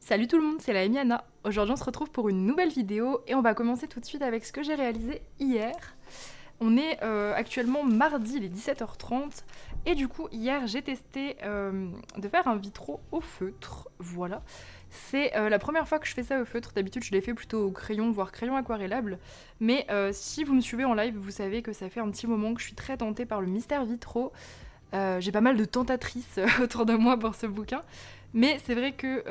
Salut tout le monde, c'est la Emiana. Aujourd'hui on se retrouve pour une nouvelle vidéo et on va commencer tout de suite avec ce que j'ai réalisé hier. On est actuellement mardi, il est 17h30 et du coup hier j'ai testé de faire un vitro au feutre, voilà. C'est la première fois que je fais ça au feutre, d'habitude je l'ai fait plutôt au crayon, voire crayon aquarellable. Mais si vous me suivez en live, vous savez que ça fait un petit moment que je suis très tentée par le mystère vitro. J'ai pas mal de tentatrices autour de moi pour ce bouquin. Mais c'est vrai que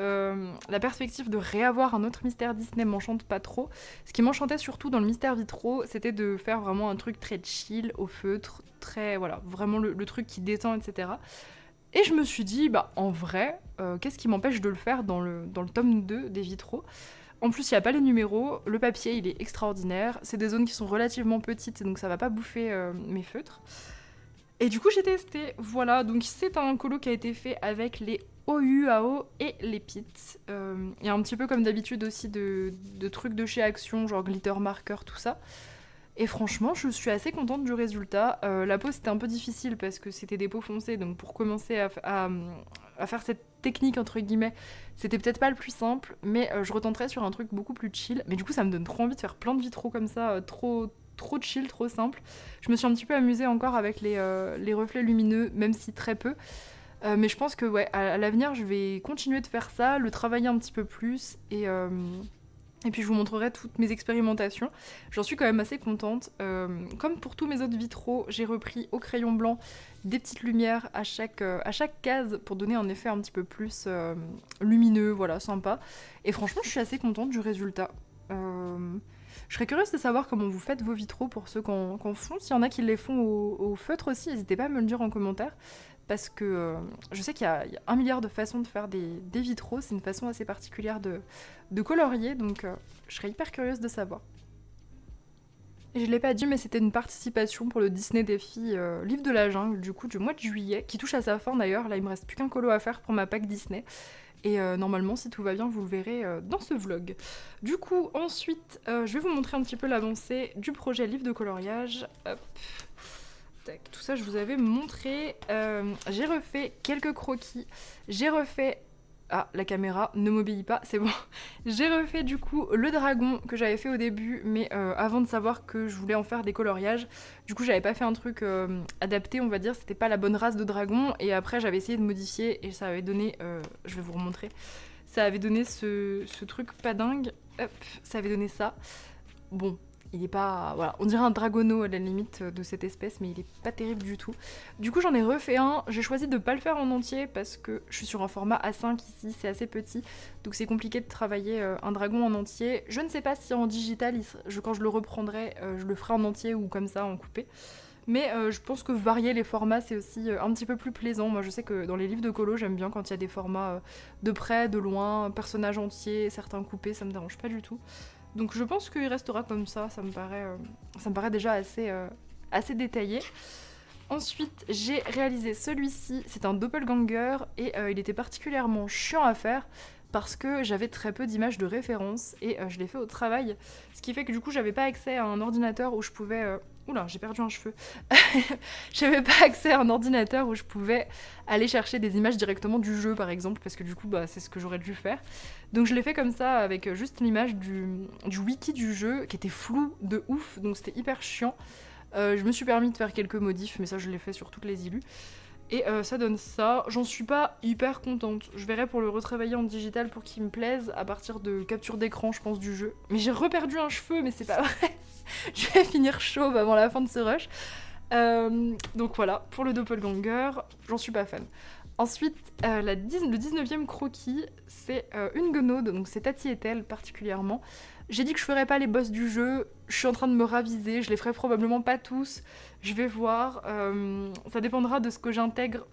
la perspective de réavoir un autre mystère Disney m'enchante pas trop. Ce qui m'enchantait surtout dans le mystère vitro, c'était de faire vraiment un truc très chill, au feutre, très, voilà, vraiment le truc qui détend, etc. Et je me suis dit, bah en vrai, qu'est-ce qui m'empêche de le faire dans le tome 2 des vitraux. En plus, il n'y a pas les numéros, le papier il est extraordinaire, c'est des zones qui sont relativement petites, donc ça va pas bouffer mes feutres. Et du coup, j'ai testé. Voilà, donc c'est un colo qui a été fait avec les OUAO et les pits. Il y a un petit peu comme d'habitude aussi de trucs de chez Action, genre glitter marker, tout ça. Et franchement, je suis assez contente du résultat. La peau, c'était un peu difficile parce que c'était des peaux foncées, donc pour commencer à faire cette technique, entre guillemets, c'était peut-être pas le plus simple, mais je retenterai sur un truc beaucoup plus chill. Mais du coup, ça me donne trop envie de faire plein de vitraux comme ça, trop chill, trop simple. Je me suis un petit peu amusée encore avec les reflets lumineux, même si très peu. Mais je pense que ouais, à l'avenir, je vais continuer de faire ça, le travailler un petit peu plus et puis je vous montrerai toutes mes expérimentations. J'en suis quand même assez contente. Comme pour tous mes autres vitraux, j'ai repris au crayon blanc des petites lumières à chaque case pour donner un effet un petit peu plus lumineux, voilà, sympa. Et franchement, je suis assez contente du résultat. Je serais curieuse de savoir comment vous faites vos vitraux pour ceux qu'en font. S'il y en a qui les font au feutre aussi, n'hésitez pas à me le dire en commentaire. Parce que je sais qu'il y a un milliard de façons de faire des vitraux. C'est une façon assez particulière de colorier. Donc je serais hyper curieuse de savoir. Et je l'ai pas dit, mais c'était une participation pour le Disney Défi Livre de la Jungle, du coup, du mois de juillet, qui touche à sa fin d'ailleurs. Là, il me reste plus qu'un colo à faire pour ma pack Disney. Et normalement, si tout va bien, vous le verrez dans ce vlog. Du coup, ensuite, je vais vous montrer un petit peu l'avancée du projet livre de coloriage. Hop. Tac, tout ça, je vous avais montré. J'ai refait quelques croquis. J'ai refait... Ah, la caméra ne m'obéit pas, c'est bon. J'ai refait du coup le dragon que j'avais fait au début, mais avant de savoir que je voulais en faire des coloriages. Du coup, j'avais pas fait un truc adapté, on va dire. C'était pas la bonne race de dragon. Et après, j'avais essayé de modifier et ça avait donné... je vais vous remontrer. Ça avait donné ce truc pas dingue. Hop, ça avait donné ça. Bon, il est pas... Voilà, on dirait un dragono à la limite de cette espèce, mais il est pas terrible du tout. Du coup, j'en ai refait un. J'ai choisi de pas le faire en entier parce que je suis sur un format A5 ici, c'est assez petit. Donc c'est compliqué de travailler un dragon en entier. Je ne sais pas si en digital, quand je le reprendrai, je le ferai en entier ou comme ça, en coupé. Mais je pense que varier les formats, c'est aussi un petit peu plus plaisant. Moi, je sais que dans les livres de colo, j'aime bien quand il y a des formats de près, de loin, personnages entiers, certains coupés, ça me dérange pas du tout. Donc je pense qu'il restera comme ça me paraît déjà assez détaillé. Ensuite, j'ai réalisé celui-ci, c'est un doppelganger et il était particulièrement chiant à faire parce que j'avais très peu d'images de référence et je l'ai fait au travail, ce qui fait que du coup j'avais pas accès à un ordinateur où je pouvais... Oula, j'ai perdu un cheveu. J'avais pas accès à un ordinateur où je pouvais aller chercher des images directement du jeu par exemple, parce que du coup bah, c'est ce que j'aurais dû faire. Donc je l'ai fait comme ça avec juste l'image du wiki du jeu qui était flou de ouf, donc c'était hyper chiant. Je me suis permis de faire quelques modifs, mais ça je l'ai fait sur toutes les illus. Et ça donne ça. J'en suis pas hyper contente. Je verrai pour le retravailler en digital pour qu'il me plaise à partir de capture d'écran, je pense, du jeu. Mais j'ai reperdu un cheveu, mais c'est pas vrai. Je vais finir chauve avant la fin de ce rush. Donc voilà, pour le doppelganger, j'en suis pas fan. Ensuite, le 19e croquis, c'est une guenaude, donc c'est Tati et elle particulièrement. J'ai dit que je ferais pas les boss du jeu, je suis en train de me raviser, je les ferai probablement pas tous, je vais voir, ça dépendra de ce que j'intègre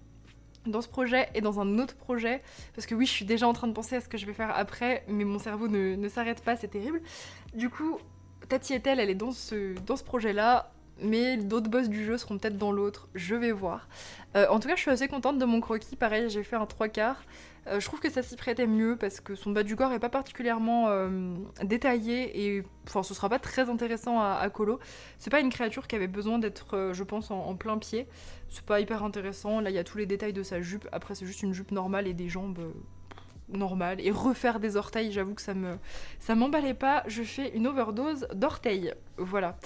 dans ce projet et dans un autre projet, parce que oui, je suis déjà en train de penser à ce que je vais faire après, mais mon cerveau ne s'arrête pas, c'est terrible. Du coup, Tati et elle est dans ce projet-là, mais d'autres boss du jeu seront peut-être dans l'autre, je vais voir. En tout cas, je suis assez contente de mon croquis, pareil, j'ai fait un 3/4. Je trouve que ça s'y prêtait mieux parce que son bas du corps est pas particulièrement détaillé et enfin ce sera pas très intéressant à colo. C'est pas une créature qui avait besoin d'être je pense en plein pied. C'est pas hyper intéressant. Là il y a tous les détails de sa jupe. Après c'est juste une jupe normale et des jambes normal. Et refaire des orteils, j'avoue que ça m'emballait pas. Je fais une overdose d'orteils. Voilà.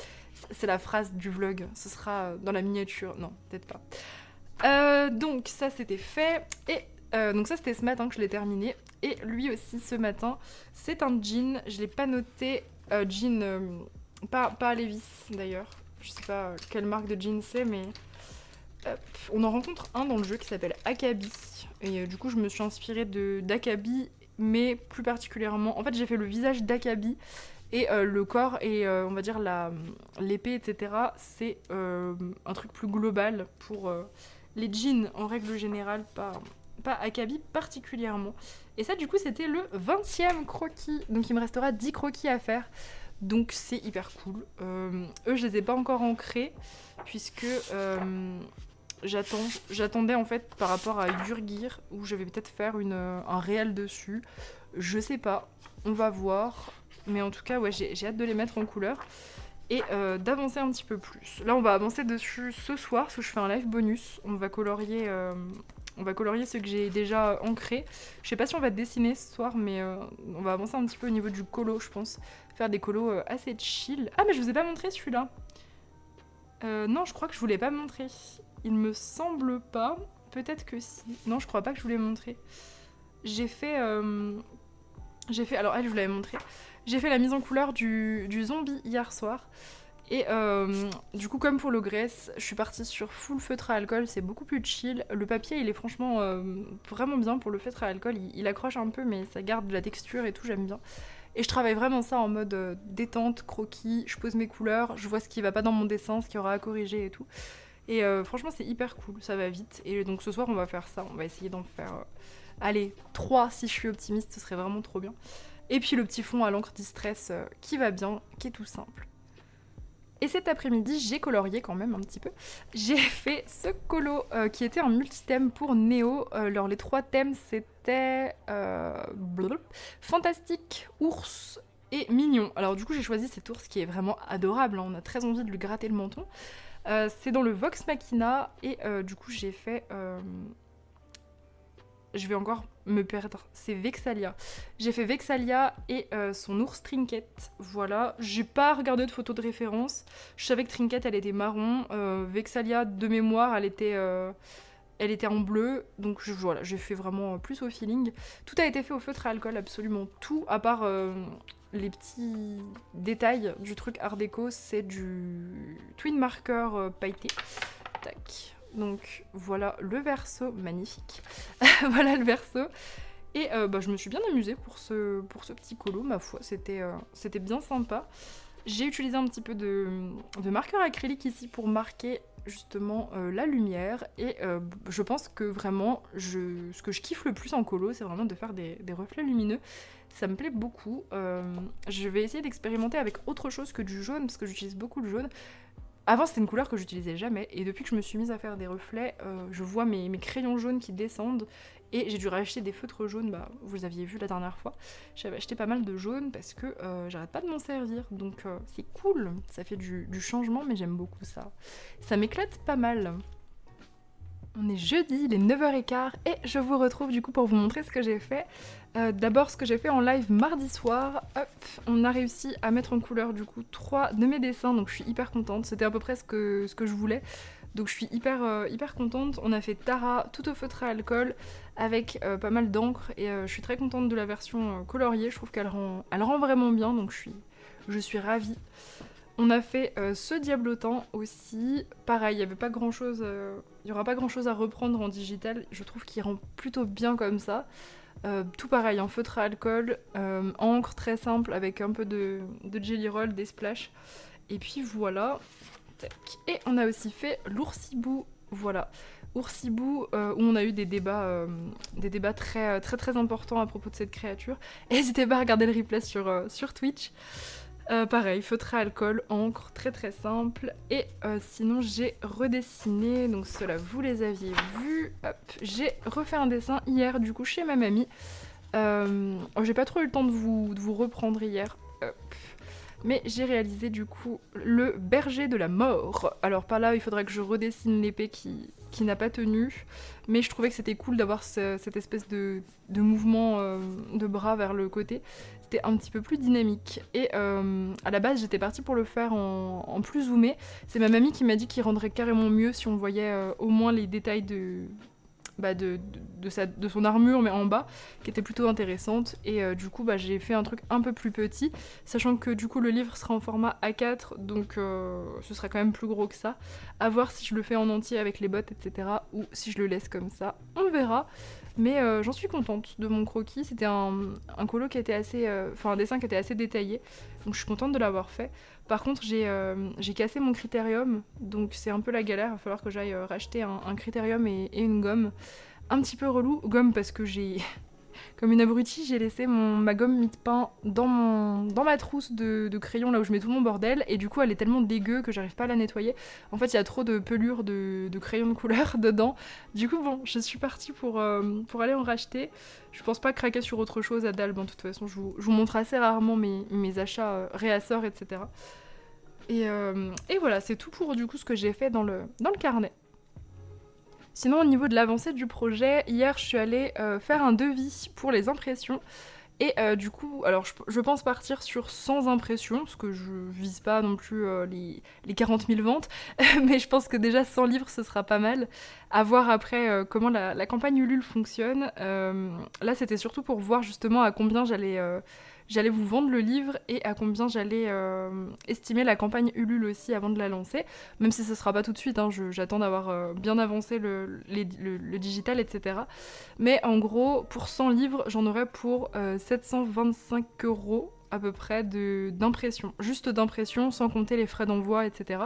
C'est la phrase du vlog. Ce sera dans la miniature. Non, peut-être pas. Donc ça c'était fait. Et donc ça c'était ce matin que je l'ai terminé. Et lui aussi ce matin, c'est un jean. Je l'ai pas noté. Jean, pas Levi's d'ailleurs. Je sais pas quelle marque de jean c'est, mais on en rencontre un dans le jeu qui s'appelle Akabi. Et du coup, je me suis inspirée d'Akabi, mais plus particulièrement. En fait, j'ai fait le visage d'Akabi et le corps et on va dire l'épée, etc. C'est un truc plus global pour les jeans en règle générale, pas Akabi particulièrement. Et ça, du coup, c'était le 20e croquis. Donc, il me restera 10 croquis à faire. Donc c'est hyper cool. Eux, je les ai pas encore ancrés, puisque j'attendais en fait par rapport à Yurgir, où je vais peut-être faire un réel dessus. Je sais pas, on va voir. Mais en tout cas, ouais, j'ai hâte de les mettre en couleur et d'avancer un petit peu plus. Là, on va avancer dessus ce soir, parce que je fais un live bonus. On va colorier ce que j'ai déjà ancré. Je sais pas si on va dessiner ce soir, mais on va avancer un petit peu au niveau du colo, je pense. Faire des colos assez chill. Ah, mais je vous ai pas montré celui-là. Non, je crois que je vous l'ai pas montré. Il me semble pas. Peut-être que si. Non, je crois pas que je vous l'ai montré. J'ai fait... Alors, elle, je vous l'avais montré. J'ai fait la mise en couleur du zombie hier soir. Et du coup, comme pour le Grèce, je suis partie sur full feutre à alcool, c'est beaucoup plus chill. Le papier, il est franchement vraiment bien pour le feutre à alcool. Il accroche un peu, mais ça garde de la texture et tout, j'aime bien. Et je travaille vraiment ça en mode détente, croquis, je pose mes couleurs, je vois ce qui va pas dans mon dessin, ce qu'il y aura à corriger et tout. Et franchement, c'est hyper cool, ça va vite. Et donc ce soir, on va faire ça, on va essayer d'en faire... allez, 3 si je suis optimiste, ce serait vraiment trop bien. Et puis le petit fond à l'encre Distress qui va bien, qui est tout simple. Et cet après-midi, j'ai colorié quand même un petit peu. J'ai fait ce colo qui était un multithème pour Néo. Alors les 3 thèmes, c'était fantastique, ours et mignon. Alors du coup, j'ai choisi cet ours qui est vraiment adorable, hein. On a très envie de lui gratter le menton. C'est dans le Vox Machina et du coup, j'ai fait... je vais encore me perdre, c'est Vexalia. J'ai fait Vexalia et son ours Trinket, voilà. J'ai pas regardé de photos de référence. Je savais que Trinket, elle était marron. Vexalia, de mémoire, elle était en bleu. Donc voilà, j'ai fait vraiment plus au feeling. Tout a été fait au feutre à alcool, absolument tout, à part les petits détails du truc art déco. C'est du twin marker pailleté. Tac. Donc voilà le verso, magnifique. Voilà le verso. Et je me suis bien amusée pour ce petit colo, ma foi, c'était bien sympa. J'ai utilisé un petit peu de marqueur acrylique ici pour marquer justement la lumière. Et je pense que vraiment, ce que je kiffe le plus en colo, c'est vraiment de faire des reflets lumineux. Ça me plaît beaucoup. Je vais essayer d'expérimenter avec autre chose que du jaune, parce que j'utilise beaucoup le jaune. Avant, c'était une couleur que j'utilisais jamais, et depuis que je me suis mise à faire des reflets, je vois mes crayons jaunes qui descendent, et j'ai dû racheter des feutres jaunes, vous aviez vu la dernière fois. J'avais acheté pas mal de jaune parce que j'arrête pas de m'en servir, donc c'est cool, ça fait du changement, mais j'aime beaucoup ça. Ça m'éclate pas mal. On est jeudi, il est 9h15 et je vous retrouve du coup pour vous montrer ce que j'ai fait. D'abord ce que j'ai fait en live mardi soir. Hop, on a réussi à mettre en couleur du coup 3 de mes dessins, donc je suis hyper contente. C'était à peu près ce que je voulais, donc je suis hyper contente. On a fait Tara tout au feutre à alcool avec pas mal d'encre et je suis très contente de la version coloriée. Je trouve qu'elle rend vraiment bien, donc je suis ravie. On a fait ce diablotin aussi. Pareil, il n'y aura pas grand chose à reprendre en digital. Je trouve qu'il rend plutôt bien comme ça. Tout pareil, en feutre à alcool, encre très simple avec un peu de jelly roll, des splashs. Et puis voilà. Tac. Et on a aussi fait l'oursibou. Voilà. Oursibou, où on a eu des débats très importants à propos de cette créature. N'hésitez pas à regarder le replay sur Twitch. Pareil, feutre à alcool, encre, très simple. Et sinon j'ai redessiné, donc ceux-là vous les aviez vus. Hop, j'ai refait un dessin hier du coup chez ma mamie. J'ai pas trop eu le temps de vous reprendre hier. Hop. Mais j'ai réalisé du coup le berger de la mort. Alors par là, il faudrait que je redessine l'épée qui n'a pas tenu, mais je trouvais que c'était cool d'avoir cette espèce de mouvement de bras vers le côté. C'était un petit peu plus dynamique. Et à la base, j'étais partie pour le faire en plus zoomé. C'est ma mamie qui m'a dit qu'il rendrait carrément mieux si on voyait au moins les détails de son armure, mais en bas, qui était plutôt intéressante. Et du coup, j'ai fait un truc un peu plus petit, sachant que du coup, le livre sera en format A4, donc ce sera quand même plus gros que ça. À voir si je le fais en entier avec les bottes, etc., ou si je le laisse comme ça, on verra. Mais j'en suis contente de mon croquis. C'était un colo qui était assez... Enfin, un dessin qui était assez détaillé, donc je suis contente de l'avoir fait. Par contre, j'ai cassé mon critérium, donc c'est un peu la galère. Il va falloir que j'aille racheter un critérium et une gomme. Un petit peu relou, gomme parce que j'ai... Comme une abrutie, j'ai laissé ma gomme mie-de-pain dans ma trousse de crayons, là où je mets tout mon bordel, et du coup elle est tellement dégueu que j'arrive pas à la nettoyer. En fait, il y a trop de pelures de crayons de couleur dedans. Du coup, bon, je suis partie pour aller en racheter. Je pense pas craquer sur autre chose à dalle. Bon, de toute façon, je vous montre assez rarement mes achats réassort, etc. Et voilà, c'est tout pour du coup ce que j'ai fait dans le carnet. Sinon, au niveau de l'avancée du projet, hier je suis allée faire un devis pour les impressions. Et du coup, alors je pense partir sur 100 impressions, parce que je vise pas non plus les 40 000 ventes, mais je pense que déjà 100 livres ce sera pas mal. À voir après comment la campagne Ulule fonctionne. Là c'était surtout pour voir justement à combien j'allais vous vendre le livre et à combien j'allais estimer la campagne Ulule aussi avant de la lancer, même si ce sera pas tout de suite, hein, j'attends d'avoir bien avancé le digital, etc. Mais en gros, pour 100 livres, j'en aurais pour 725 € à peu près d'impression. Juste d'impression, sans compter les frais d'envoi, etc.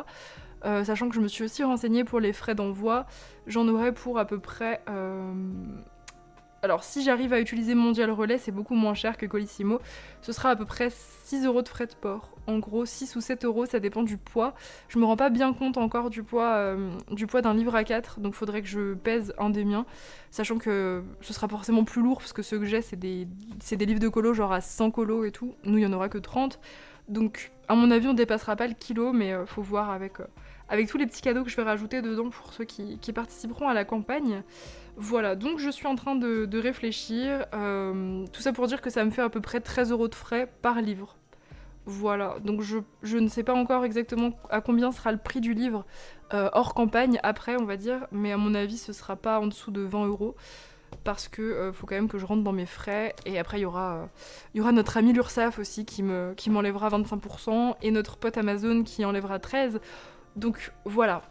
Sachant que je me suis aussi renseignée pour les frais d'envoi, j'en aurais pour à peu près... Alors si j'arrive à utiliser Mondial Relais, c'est beaucoup moins cher que Colissimo. Ce sera à peu près 6 € de frais de port. En gros, 6 ou 7 €, ça dépend du poids. Je me rends pas bien compte encore du poids d'un livre A4, donc faudrait que je pèse un des miens. Sachant que ce sera forcément plus lourd, parce que ceux que j'ai, c'est des livres de colo, genre à 100 colos et tout. Nous, il y en aura que 30. Donc, à mon avis, on dépassera pas le kilo, mais faut voir avec tous les petits cadeaux que je vais rajouter dedans pour ceux qui participeront à la campagne. Voilà, donc je suis en train de réfléchir. Tout ça pour dire que ça me fait à peu près 13 € de frais par livre. Voilà, donc je ne sais pas encore exactement à combien sera le prix du livre hors campagne après, on va dire, mais à mon avis, ce sera pas en dessous de 20 € parce que faut quand même que je rentre dans mes frais. Et après, il y aura notre ami l'URSSAF aussi qui m'enlèvera 25% et notre pote Amazon qui enlèvera 13%. Donc voilà.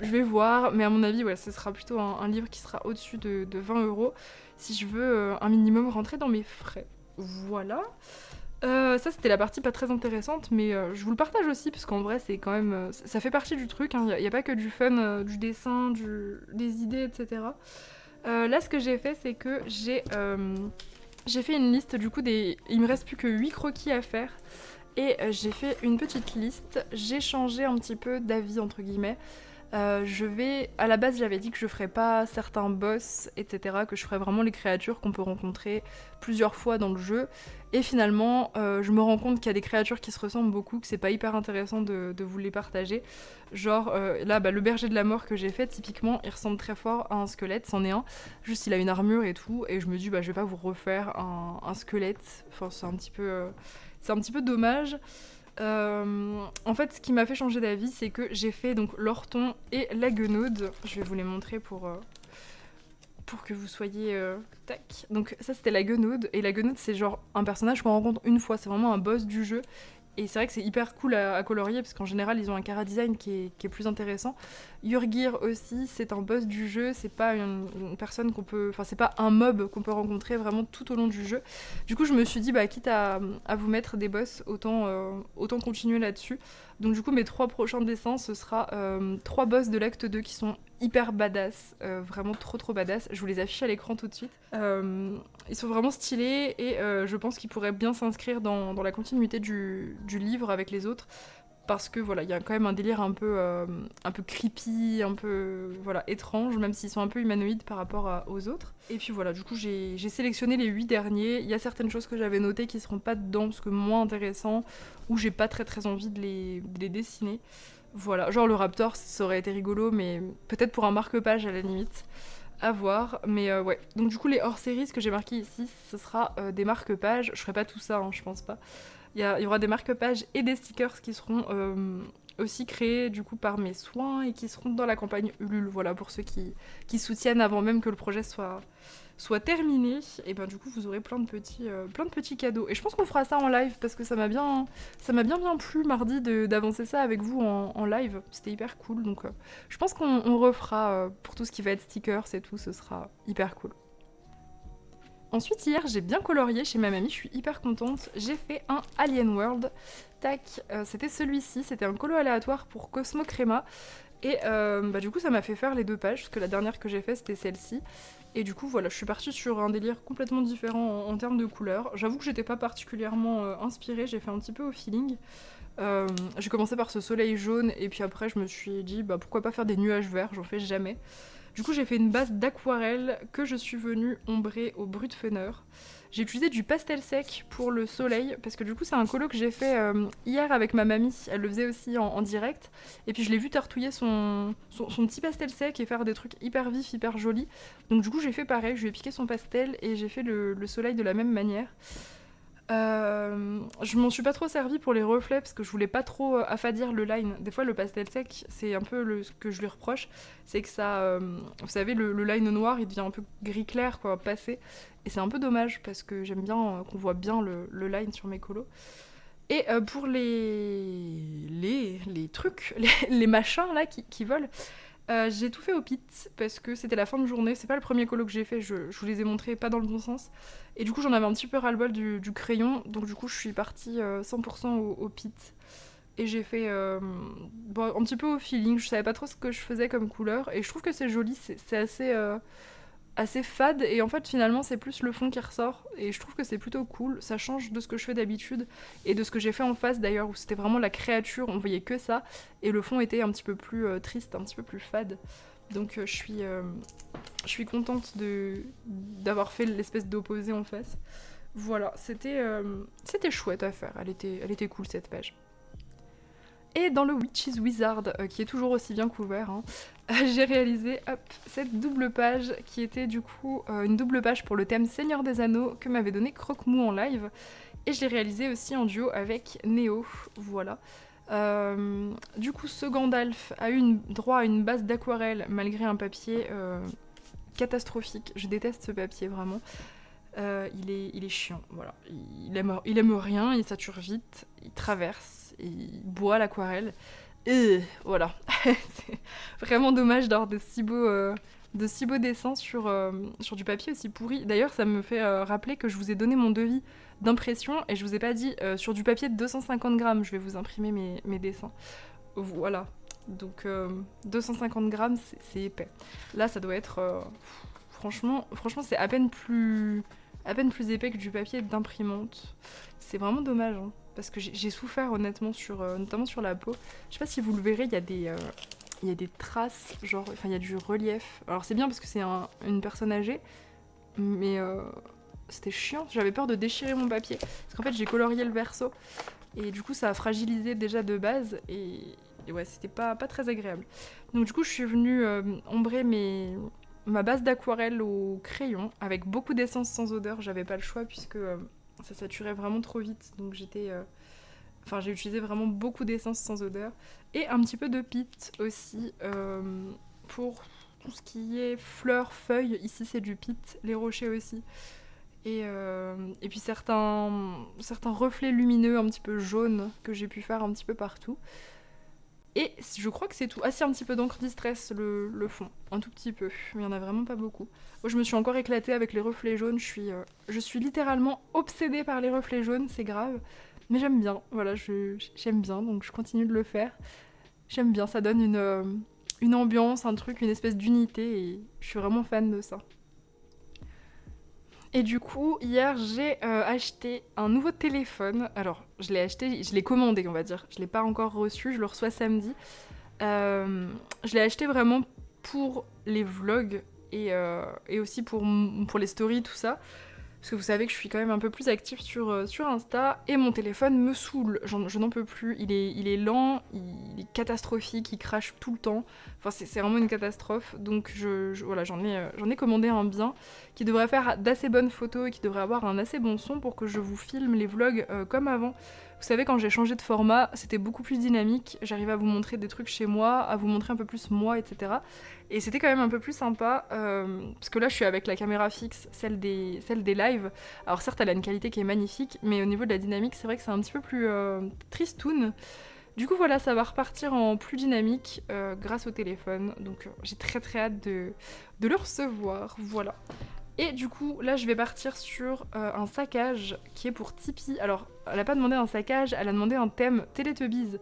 Je vais voir, mais à mon avis, ouais, ce sera plutôt un livre qui sera au-dessus de 20 € si je veux un minimum rentrer dans mes frais. Voilà. Ça, c'était la partie pas très intéressante, mais je vous le partage aussi, parce qu'en vrai, c'est quand même... ça fait partie du truc, hein. Y a pas que du fun, du dessin, des idées, etc. Là, ce que j'ai fait, c'est que j'ai fait une liste, du coup, il me reste plus que 8 croquis à faire. Et j'ai fait une petite liste, j'ai changé un petit peu d'avis, entre guillemets. À la base, j'avais dit que je ferais pas certains boss, etc., que je ferais vraiment les créatures qu'on peut rencontrer plusieurs fois dans le jeu. Et finalement, je me rends compte qu'il y a des créatures qui se ressemblent beaucoup, que c'est pas hyper intéressant de vous les partager. Genre, là, le berger de la mort que j'ai fait, typiquement, il ressemble très fort à un squelette, c'en est un. Juste, il a une armure et tout, et je me dis, je vais pas vous refaire un squelette. Enfin, c'est un petit peu dommage. En fait, ce qui m'a fait changer d'avis, c'est que j'ai fait donc l'Orton et la Guenaude. Je vais vous les montrer pour que vous soyez... tac. Donc ça, c'était la Guenaude. Et la Guenaude, c'est genre un personnage qu'on rencontre une fois. C'est vraiment un boss du jeu. Et c'est vrai que c'est hyper cool à colorier, parce qu'en général, ils ont un chara-design qui est plus intéressant. Yurgir aussi, c'est un boss du jeu. C'est pas une personne qu'on peut... Enfin, c'est pas un mob qu'on peut rencontrer vraiment tout au long du jeu. Du coup, je me suis dit, quitte à vous mettre des boss, autant continuer là-dessus. Donc du coup, mes 3 prochains dessins, ce sera 3 boss de l'acte 2 qui sont hyper badass, vraiment trop badass. Je vous les affiche à l'écran tout de suite. Ils sont vraiment stylés et je pense qu'ils pourraient bien s'inscrire dans la continuité du livre avec les autres. parce que voilà, il y a quand même un délire un peu creepy, un peu voilà, étrange, même s'ils sont un peu humanoïdes par rapport aux autres. Et puis voilà, du coup j'ai sélectionné les 8 derniers. Il y a certaines choses que j'avais notées qui seront pas dedans parce que moins intéressants, ou j'ai pas très envie de les dessiner. Voilà, genre le Raptor, ça aurait été rigolo, mais peut-être pour un marque-page à la limite. À voir, mais ouais. Donc du coup les hors-séries, ce que j'ai marqué ici, ce sera des marque-pages. Je ferai pas tout ça, hein, je pense pas. Il y aura des marque-pages et des stickers qui seront aussi créés du coup par mes soins et qui seront dans la campagne Ulule. Voilà, pour ceux qui soutiennent avant même que le projet soit terminé. Et ben du coup vous aurez plein de petits cadeaux. Et je pense qu'on fera ça en live parce que ça m'a bien plu mardi d'avancer ça avec vous en live. C'était hyper cool. Donc je pense qu'on refera pour tout ce qui va être stickers et tout, ce sera hyper cool. Ensuite, hier, j'ai bien colorié chez ma mamie, je suis hyper contente. J'ai fait un Alien World. Tac, c'était celui-ci, c'était un colo aléatoire pour Cosmo Crema. Et du coup, ça m'a fait faire les 2 pages, parce que la dernière que j'ai fait, c'était celle-ci. Et du coup, voilà, je suis partie sur un délire complètement différent en termes de couleurs. J'avoue que j'étais pas particulièrement inspirée, j'ai fait un petit peu au feeling. J'ai commencé par ce soleil jaune, et puis après, je me suis dit, bah pourquoi pas faire des nuages verts, j'en fais jamais. Du coup, j'ai fait une base d'aquarelle que je suis venue ombrer au Brutfener. J'ai utilisé du pastel sec pour le soleil, parce que du coup, c'est un colo que j'ai fait hier avec ma mamie. Elle le faisait aussi en direct. Et puis, je l'ai vu tartouiller son petit pastel sec et faire des trucs hyper vifs, hyper jolis. Donc, du coup, j'ai fait pareil. Je lui ai piqué son pastel et j'ai fait le soleil de la même manière. Je m'en suis pas trop servi pour les reflets parce que je voulais pas trop affadir le line. Des fois, le pastel sec, c'est un peu ce que je lui reproche, c'est que ça, vous savez, le line noir, il devient un peu gris clair, quoi, passé. Et c'est un peu dommage parce que j'aime bien qu'on voit bien le line sur mes colos. Et pour les trucs, les machins là qui volent, j'ai tout fait au pit parce que c'était la fin de journée. C'est pas le premier colo que j'ai fait, je vous les ai montrés pas dans le bon sens. Et du coup, j'en avais un petit peu ras-le-bol du crayon. Donc, du coup, je suis partie 100% au pit. Et j'ai fait un petit peu au feeling. Je savais pas trop ce que je faisais comme couleur. Et je trouve que c'est joli, c'est assez fade. Et en fait, finalement, c'est plus le fond qui ressort. Et je trouve que c'est plutôt cool. Ça change de ce que je fais d'habitude et de ce que j'ai fait en face d'ailleurs, où c'était vraiment la créature, on voyait que ça. Et le fond était un petit peu plus triste, un petit peu plus fade. Donc je suis contente d'avoir fait l'espèce d'opposé en face. Voilà, c'était chouette à faire. Elle était cool cette page. Et dans le Witch's Wizard, qui est toujours aussi bien couvert, hein, j'ai réalisé cette double page qui était du coup une double page pour le thème Seigneur des Anneaux que m'avait donné Croque-Mou en live. Et je l'ai réalisé aussi en duo avec Néo. Voilà. Du coup, ce Gandalf a eu droit à une base d'aquarelle malgré un papier catastrophique. Je déteste ce papier vraiment. Il est chiant, voilà. Il aime rien, il sature vite, il traverse, il boit l'aquarelle. Et voilà. C'est vraiment dommage d'avoir de si beaux dessins sur du papier aussi pourri. D'ailleurs, ça me fait rappeler que je vous ai donné mon devis d'impression et je vous ai pas dit sur du papier de 250 grammes, je vais vous imprimer mes dessins. Voilà. Donc 250 grammes, c'est épais. Là, ça doit être... franchement, c'est à peine plus épais que du papier d'imprimante. C'est vraiment dommage, hein, parce que j'ai souffert honnêtement, notamment sur la peau. Je sais pas si vous le verrez, il y a des traces, genre, enfin il y a du relief. Alors c'est bien parce que c'est une personne âgée, mais c'était chiant. J'avais peur de déchirer mon papier, parce qu'en fait j'ai colorié le verso, et du coup ça a fragilisé déjà de base, et ouais, c'était pas très agréable. Donc du coup je suis venue ombrer ma base d'aquarelle au crayon avec beaucoup d'essence sans odeur. J'avais pas le choix puisque ça saturait vraiment trop vite. Donc j'ai utilisé vraiment beaucoup d'essence sans odeur. Et un petit peu de pit aussi pour tout ce qui est fleurs, feuilles. Ici c'est du pit, les rochers aussi. Et puis certains reflets lumineux un petit peu jaunes que j'ai pu faire un petit peu partout. Et je crois que c'est tout. Ah si, un petit peu d'encre distress, le fond. Un tout petit peu, mais il n'y en a vraiment pas beaucoup. Moi, je me suis encore éclatée avec les reflets jaunes. Je suis littéralement obsédée par les reflets jaunes, c'est grave. Mais j'aime bien, voilà, j'aime bien, donc je continue de le faire. J'aime bien, ça donne une ambiance, un truc, une espèce d'unité, et je suis vraiment fan de ça. Et du coup, hier, j'ai acheté un nouveau téléphone. Alors, je l'ai acheté, je l'ai commandé, on va dire. Je l'ai pas encore reçu, je le reçois samedi. Je l'ai acheté vraiment pour les vlogs et aussi pour les stories, tout ça. Parce que vous savez que je suis quand même un peu plus active sur Insta. Et mon téléphone me saoule. Je n'en peux plus. Il est lent, il est catastrophique, il crache tout le temps. Enfin, c'est vraiment une catastrophe. Donc voilà, j'en ai commandé un bien qui devrait faire d'assez bonnes photos et qui devrait avoir un assez bon son pour que je vous filme les vlogs comme avant. Vous savez, quand j'ai changé de format, c'était beaucoup plus dynamique. J'arrivais à vous montrer des trucs chez moi, à vous montrer un peu plus moi, etc. Et c'était quand même un peu plus sympa, parce que là je suis avec la caméra fixe, celle des lives. Alors certes elle a une qualité qui est magnifique, mais au niveau de la dynamique c'est vrai que c'est un petit peu plus tristoun. Du coup voilà, ça va repartir en plus dynamique grâce au téléphone, donc j'ai très très hâte de le recevoir, voilà. Et du coup, là, je vais partir sur un saccage qui est pour Tipeee. Alors, elle a pas demandé un saccage, elle a demandé un thème Teletubbies.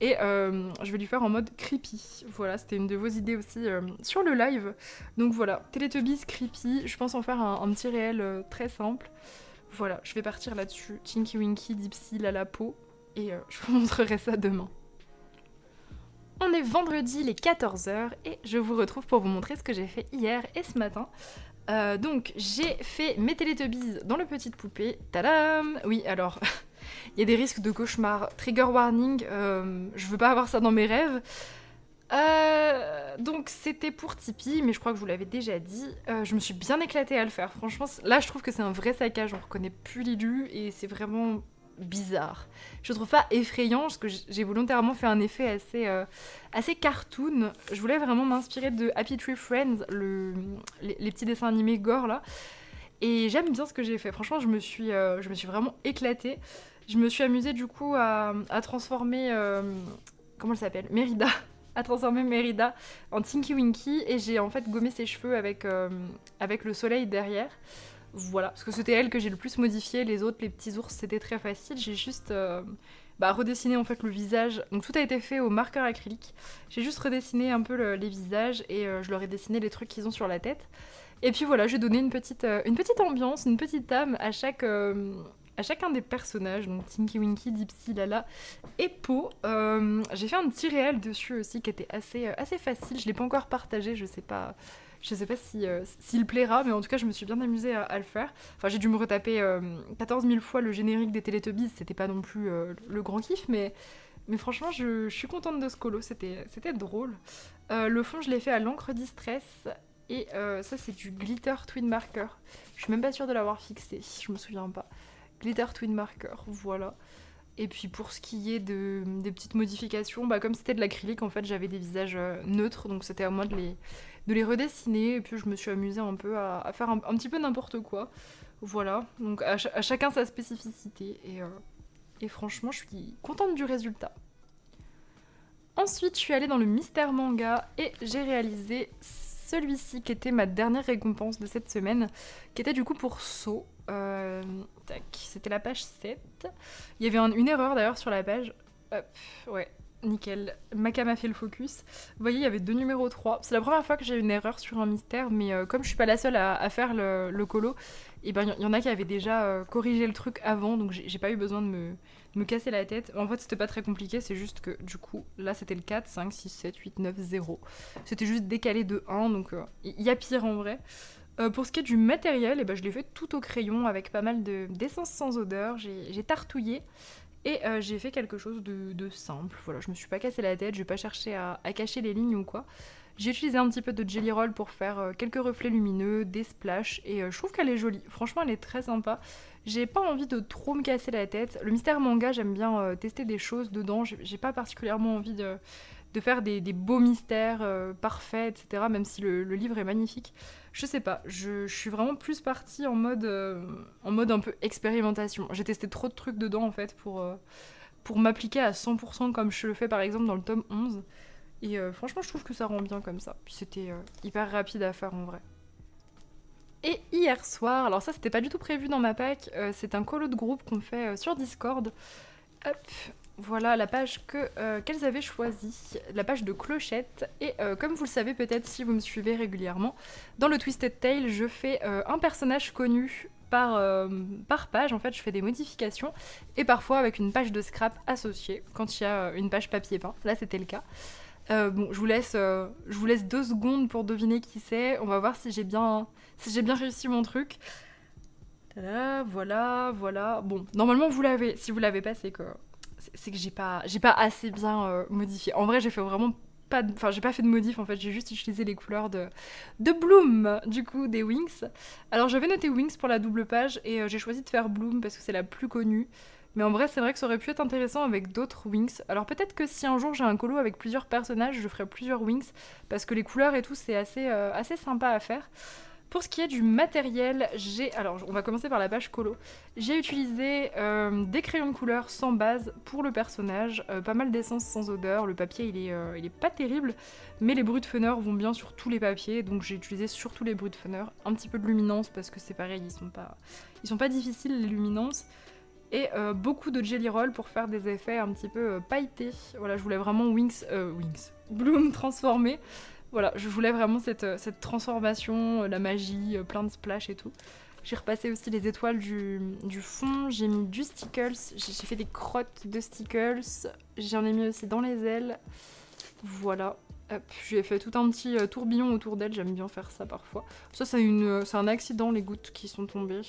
Et je vais lui faire en mode creepy. Voilà, c'était une de vos idées aussi sur le live. Donc voilà, Teletubbies creepy. Je pense en faire un petit réel très simple. Voilà, je vais partir là-dessus. Tinky Winky, Dipsy, Lalapo. Et je vous montrerai ça demain. On est vendredi, les 14h, et je vous retrouve pour vous montrer ce que j'ai fait hier et ce matin. Donc j'ai fait mes Teletubbies dans le petite poupée. Tadam! Oui, alors il y a des risques de cauchemar. Trigger warning, je veux pas avoir ça dans mes rêves. Donc c'était pour Tipeee, mais je crois que je vous l'avais déjà dit. Je me suis bien éclatée à le faire. Franchement, là je trouve que c'est un vrai saccage. On reconnaît plus Lilu et c'est vraiment bizarre. Je trouve pas effrayant parce que j'ai volontairement fait un effet assez cartoon. Je voulais vraiment m'inspirer de Happy Tree Friends, les petits dessins animés gore là. Et j'aime bien ce que j'ai fait. Franchement, je me suis vraiment éclatée. Je me suis amusée du coup à transformer comment elle s'appelle, Mérida. À transformer Mérida en Tinky Winky et j'ai en fait gommé ses cheveux avec le soleil derrière. Voilà, parce que c'était elle que j'ai le plus modifié, les autres, les petits ours, c'était très facile. J'ai juste redessiné en fait le visage. Donc tout a été fait au marqueur acrylique. J'ai juste redessiné un peu les visages et je leur ai dessiné les trucs qu'ils ont sur la tête. Et puis voilà, j'ai donné une petite ambiance, une petite âme à chacun des personnages, donc Tinky Winky, Dipsy, Lala et Po. J'ai fait un petit réel dessus aussi qui était assez facile. Je l'ai pas encore partagé, je sais pas s'il plaira, mais en tout cas je me suis bien amusée à le faire. Enfin j'ai dû me retaper 14 000 fois le générique des Teletubbies, c'était pas non plus le grand kiff, mais franchement je suis contente de ce colo, c'était drôle. Le fond je l'ai fait à l'encre Distress, et ça c'est du glitter twin marker. Je suis même pas sûre de l'avoir fixé, je me souviens pas. Glitter twin marker, voilà. Et puis pour ce qui est des petites modifications, comme c'était de l'acrylique, en fait j'avais des visages neutres, donc c'était à moi de les redessiner, et puis je me suis amusée un peu à faire un petit peu n'importe quoi. Voilà, donc à chacun sa spécificité, et franchement je suis contente du résultat. Ensuite je suis allée dans le Mystère Manga, et j'ai réalisé celui-ci qui était ma dernière récompense de cette semaine, qui était du coup pour So. Tac, c'était la page 7. Il y avait une erreur d'ailleurs sur la page. Hop, ouais, nickel. Maka m'a fait le focus. Vous voyez, il y avait 2 numéros 3. C'est la première fois que j'ai une erreur sur un mystère, mais comme je suis pas la seule à faire le colo, et il y en a qui avaient déjà corrigé le truc avant, donc j'ai pas eu besoin de me casser la tête. En fait, c'était pas très compliqué, c'est juste que du coup, là c'était le 4, 5, 6, 7, 8, 9, 0. C'était juste décalé de 1, donc il y a pire en vrai. Pour ce qui est du matériel, je l'ai fait tout au crayon avec pas mal d'essence sans odeur. J'ai tartouillé et j'ai fait quelque chose de simple. Voilà, je me suis pas cassé la tête, je vais pas chercher à cacher les lignes ou quoi. J'ai utilisé un petit peu de Jelly Roll pour faire quelques reflets lumineux, des splashs, et je trouve qu'elle est jolie. Franchement, elle est très sympa. J'ai pas envie de trop me casser la tête. Le Mystère Manga, j'aime bien tester des choses dedans. J'ai pas particulièrement envie de faire des beaux mystères parfaits, etc. Même si le livre est magnifique. Je sais pas, je suis vraiment plus partie en mode un peu expérimentation. J'ai testé trop de trucs dedans en fait pour m'appliquer à 100% comme je le fais par exemple dans le tome 11. Et franchement je trouve que ça rend bien comme ça. Puis c'était hyper rapide à faire en vrai. Et hier soir, alors ça c'était pas du tout prévu dans ma pack, c'est un colo de groupe qu'on fait sur Discord. Hop, voilà la page qu'elles avaient choisie, la page de Clochette. Et comme vous le savez peut-être si vous me suivez régulièrement, dans le Twisted Tale, je fais un personnage connu par page. En fait, je fais des modifications et parfois avec une page de scrap associée quand il y a une page papier peint. Là, c'était le cas. Bon, je vous laisse 2 secondes pour deviner qui c'est. On va voir si j'ai bien réussi mon truc. Tada, voilà, voilà. Bon, normalement vous l'avez. Si vous l'avez pas, c'est que j'ai pas assez bien modifié. En vrai, j'ai fait vraiment pas enfin, j'ai pas fait de modif en fait, j'ai juste utilisé les couleurs de Bloom, du coup, des Wings. Alors j'avais noté Wings pour la double page et j'ai choisi de faire Bloom parce que c'est la plus connue. Mais en vrai, c'est vrai que ça aurait pu être intéressant avec d'autres Wings. Alors peut-être que si un jour j'ai un colo avec plusieurs personnages, je ferai plusieurs Wings parce que les couleurs et tout, c'est assez sympa à faire. Pour ce qui est du matériel, alors on va commencer par la page colo. J'ai utilisé des crayons de couleur sans base pour le personnage, pas mal d'essence sans odeur, le papier il est pas terrible, mais les Brutfener vont bien sur tous les papiers, donc j'ai utilisé surtout les Brutfener, un petit peu de luminance parce que c'est pareil, ils sont pas difficiles les luminances, et beaucoup de Jelly Roll pour faire des effets un petit peu pailletés. Voilà, je voulais vraiment Bloom transformé. Voilà, je voulais vraiment cette transformation, la magie, plein de splash et tout. J'ai repassé aussi les étoiles du fond, j'ai mis du Stickles, j'ai fait des crottes de Stickles, j'en ai mis aussi dans les ailes. Voilà, hop, j'ai fait tout un petit tourbillon autour d'elle, j'aime bien faire ça parfois. Ça c'est un accident, les gouttes qui sont tombées.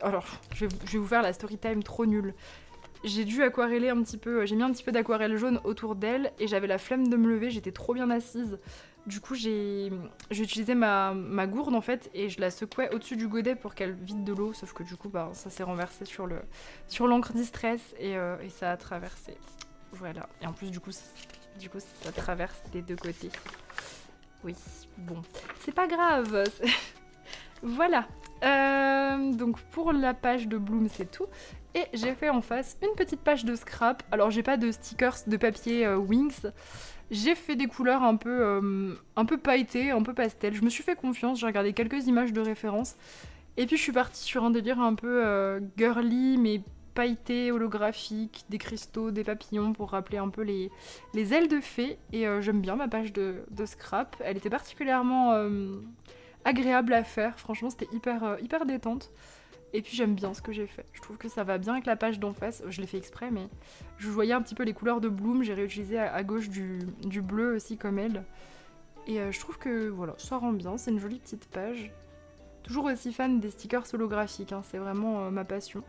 Alors, je vais vous faire la story time trop nulle. J'ai dû aquareller un petit peu, j'ai mis un petit peu d'aquarelle jaune autour d'elle et j'avais la flemme de me lever, j'étais trop bien assise. Du coup, j'ai utilisé ma gourde en fait et je la secouais au-dessus du godet pour qu'elle vide de l'eau, sauf que du coup, bah, ça s'est renversé sur l'encre Distress et ça a traversé. Voilà. Et en plus, du coup, ça traverse des deux côtés. Oui, bon. C'est pas grave. Voilà. Donc pour la page de Bloom, c'est tout. Et j'ai fait en face une petite page de scrap. Alors j'ai pas de stickers de papier Wings. J'ai fait des couleurs un peu pailletées, un peu pastel. Je me suis fait confiance, j'ai regardé quelques images de référence. Et puis je suis partie sur un délire un peu girly, mais pailleté, holographique, des cristaux, des papillons pour rappeler un peu les ailes de fée. Et j'aime bien ma page de scrap. Elle était particulièrement agréable à faire, franchement c'était hyper détente. Et puis j'aime bien ce que j'ai fait. Je trouve que ça va bien avec la page d'en face. Je l'ai fait exprès, mais je voyais un petit peu les couleurs de Bloom. J'ai réutilisé à gauche du bleu aussi comme elle. Et je trouve que voilà, ça rend bien. C'est une jolie petite page. Toujours aussi fan des stickers holographiques, hein, c'est vraiment ma passion.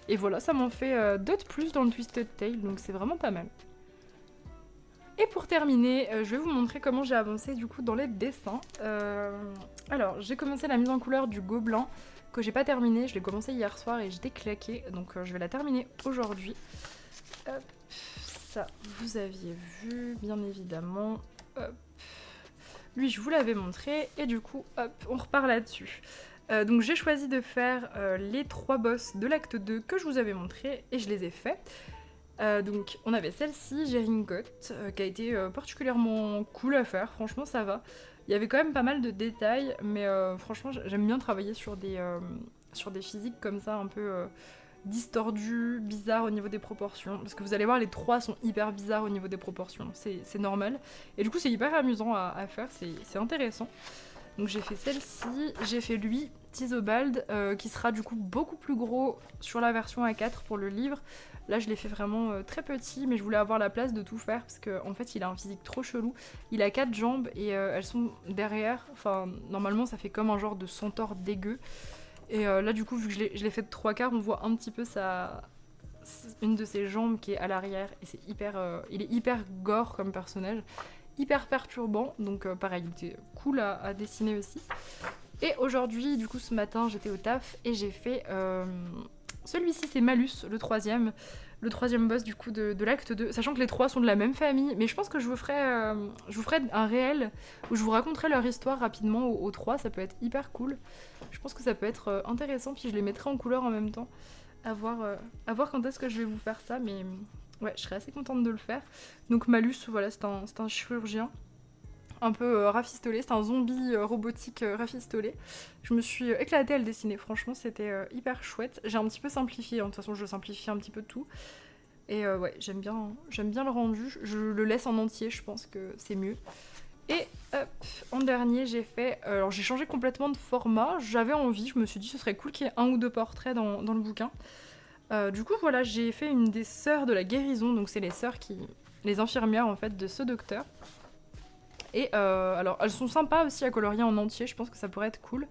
Et voilà, ça m'en fait 2 de plus dans le Twisted Tale, donc c'est vraiment pas mal. Et pour terminer, je vais vous montrer comment j'ai avancé du coup dans les dessins. Alors, j'ai commencé la mise en couleur du gobelin que j'ai pas terminé. Je l'ai commencé hier soir et j'étais claquée, donc je vais la terminer aujourd'hui. Hop, ça, vous aviez vu, bien évidemment. Hop. Lui, je vous l'avais montré et du coup, hop, on repart là-dessus. Donc j'ai choisi de faire les 3 boss de l'acte 2 que je vous avais montré et je les ai faits. Donc on avait celle-ci, Jeringot, qui a été particulièrement cool à faire, franchement ça va. Il y avait quand même pas mal de détails, mais franchement j'aime bien travailler sur des physiques comme ça, un peu distordus, bizarres au niveau des proportions. Parce que vous allez voir, les 3 sont hyper bizarres au niveau des proportions, c'est normal. Et du coup c'est hyper amusant à faire, c'est intéressant. Donc j'ai fait celle-ci, j'ai fait lui, Tizobald, qui sera du coup beaucoup plus gros sur la version A4 pour le livre. Là je l'ai fait vraiment très petit, mais je voulais avoir la place de tout faire parce qu'en fait il a un physique trop chelou. Il a 4 jambes et elles sont derrière, enfin normalement ça fait comme un genre de centaure dégueu. Et là du coup vu que je l'ai fait de 3/4, on voit un petit peu une de ses jambes qui est à l'arrière et il est hyper gore comme personnage. Hyper perturbant, donc pareil, il était cool à dessiner aussi. Et aujourd'hui, du coup ce matin, j'étais au taf et j'ai fait... Celui-ci c'est Malus, le troisième boss du coup de l'acte 2, sachant que les 3 sont de la même famille, mais je pense que je vous ferai un réel où je vous raconterai leur histoire rapidement aux 3, ça peut être hyper cool. Je pense que ça peut être intéressant, puis je les mettrai en couleur en même temps, à voir quand est-ce que je vais vous faire ça, mais... Ouais, je serais assez contente de le faire. Donc Malus, voilà, c'est un chirurgien un peu rafistolé, c'était un zombie robotique rafistolé. Je me suis éclatée à le dessiner, franchement c'était hyper chouette. J'ai un petit peu simplifié, de toute façon je simplifie un petit peu tout. Et ouais, j'aime bien le rendu, je le laisse en entier, je pense que c'est mieux. Et hop, en dernier j'ai fait, alors j'ai changé complètement de format, j'avais envie, je me suis dit ce serait cool qu'il y ait un ou deux portraits dans le bouquin. Du coup voilà, j'ai fait une des sœurs de la guérison, donc c'est les infirmières en fait de ce docteur. Et alors, elles sont sympas aussi à colorier en entier, je pense que ça pourrait être cool.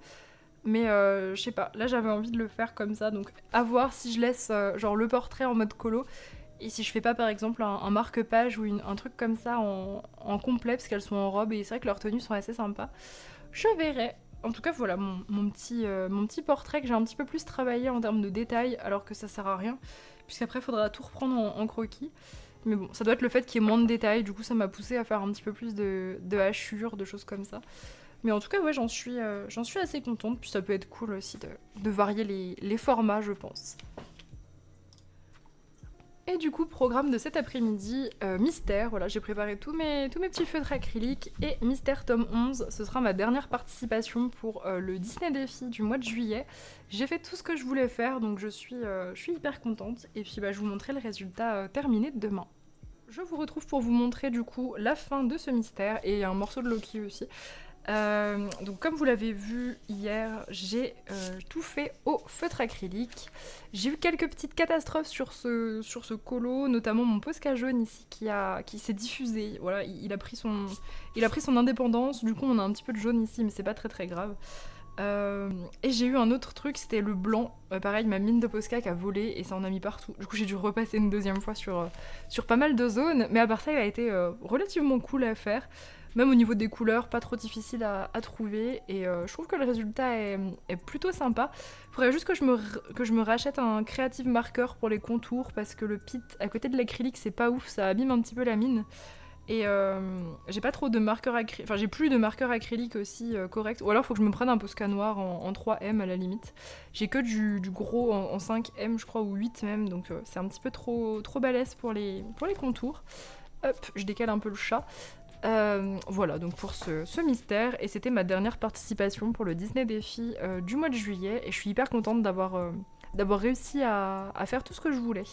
Mais je sais pas, là j'avais envie de le faire comme ça, donc à voir si je laisse genre le portrait en mode colo, et si je fais pas par exemple un marque-page ou un truc comme ça en complet, parce qu'elles sont en robe, et c'est vrai que leurs tenues sont assez sympas. Je verrai. En tout cas, voilà mon petit portrait que j'ai un petit peu plus travaillé en termes de détails, alors que ça sert à rien, puisqu'après il faudra tout reprendre en croquis. Mais bon, ça doit être le fait qu'il y ait moins de détails, du coup ça m'a poussé à faire un petit peu plus de hachures, de choses comme ça. Mais en tout cas, ouais, j'en suis assez contente, puis ça peut être cool aussi de varier les formats, je pense. Et du coup, programme de cet après-midi, Mystère, voilà, j'ai préparé tous mes petits feutres acryliques, et Mystère tome 11, ce sera ma dernière participation pour le Disney Défi du mois de juillet. J'ai fait tout ce que je voulais faire, donc je suis hyper contente, et puis bah, je vous montrerai le résultat terminé demain. Je vous retrouve pour vous montrer du coup la fin de ce mystère, et un morceau de Loki aussi. Donc comme vous l'avez vu hier, j'ai tout fait au feutre acrylique. J'ai eu quelques petites catastrophes sur ce colo, notamment mon Posca jaune ici qui s'est diffusé. Voilà, il a pris son indépendance, du coup on a un petit peu de jaune ici, mais c'est pas très très grave. Et j'ai eu un autre truc, c'était le blanc. Pareil, ma mine de Posca qui a volé et ça en a mis partout. Du coup j'ai dû repasser une deuxième fois sur pas mal de zones, mais à part ça il a été relativement cool à faire. Même au niveau des couleurs, pas trop difficile à trouver, et je trouve que le résultat est plutôt sympa. Faudrait juste que je me rachète un Creative Marker pour les contours, parce que le pit à côté de l'acrylique c'est pas ouf, ça abîme un petit peu la mine. Et j'ai pas trop de marqueurs acryliques, enfin j'ai plus de marqueurs acryliques aussi corrects, ou alors faut que je me prenne un Posca noir en 3M à la limite. J'ai que du gros en 5M je crois, ou 8 même, donc c'est un petit peu trop balèze pour les contours. Hop, je décale un peu le chat. Voilà, donc pour ce mystère, et c'était ma dernière participation pour le Disney Défi du mois de juillet, et je suis hyper contente d'avoir réussi à faire tout ce que je voulais.